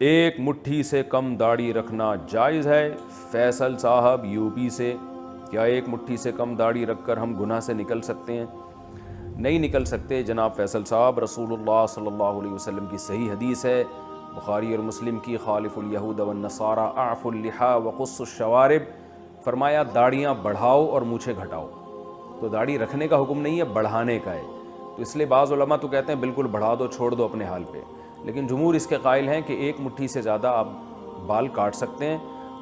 ایک مٹھی سے کم داڑھی رکھنا جائز ہے؟ فیصل صاحب یو پی سے، کیا ایک مٹھی سے کم داڑھی رکھ کر ہم گناہ سے نکل سکتے ہیں؟ نہیں نکل سکتے جناب فیصل صاحب۔ رسول اللہ صلی اللہ علیہ وسلم کی صحیح حدیث ہے، بخاری اور مسلم کی، خالف الیہود والنصارى اعفوا اللحى وقصوا الشوارب، فرمایا داڑیاں بڑھاؤ اور مونچھیں گھٹاؤ۔ تو داڑھی رکھنے کا حکم نہیں ہے، بڑھانے کا ہے۔ تو اس لیے بعض علماء تو کہتے ہیں بالکل بڑھا دو، چھوڑ دو اپنے حال پہ، لیکن جمہور اس کے قائل ہیں کہ ایک مٹھی سے زیادہ آپ بال کاٹ سکتے ہیں،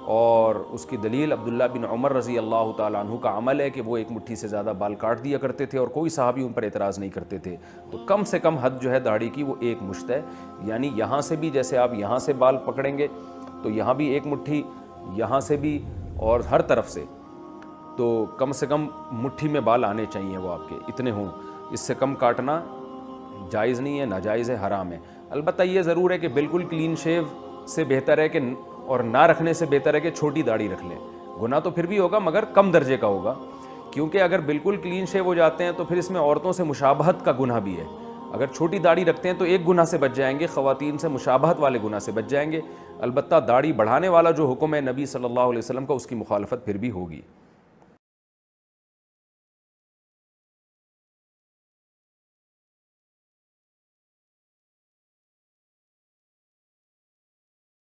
اور اس کی دلیل عبداللہ بن عمر رضی اللہ تعالیٰ عنہ کا عمل ہے کہ وہ ایک مٹھی سے زیادہ بال کاٹ دیا کرتے تھے اور کوئی صحابی ان پر اعتراض نہیں کرتے تھے۔ تو کم سے کم حد جو ہے داڑھی کی وہ ایک مشت ہے، یعنی یہاں سے بھی جیسے آپ یہاں سے بال پکڑیں گے تو یہاں بھی ایک مٹھی، یہاں سے بھی، اور ہر طرف سے، تو کم سے کم مٹھی میں بال آنے چاہیے وہ آپ کے اتنے ہوں۔ اس سے کم کاٹنا جائز نہیں ہے، ناجائز ہے، حرام ہے۔ البتہ یہ ضرور ہے کہ بالکل کلین شیو سے بہتر ہے کہ، اور نہ رکھنے سے بہتر ہے کہ چھوٹی داڑھی رکھ لیں۔ گناہ تو پھر بھی ہوگا مگر کم درجے کا ہوگا، کیونکہ اگر بالکل کلین شیو ہو جاتے ہیں تو پھر اس میں عورتوں سے مشابہت کا گناہ بھی ہے۔ اگر چھوٹی داڑھی رکھتے ہیں تو ایک گناہ سے بچ جائیں گے، خواتین سے مشابہت والے گناہ سے بچ جائیں گے۔ البتہ داڑھی بڑھانے والا جو حکم ہے نبی صلی اللہ علیہ وسلم کا، اس کی مخالفت پھر بھی ہوگی۔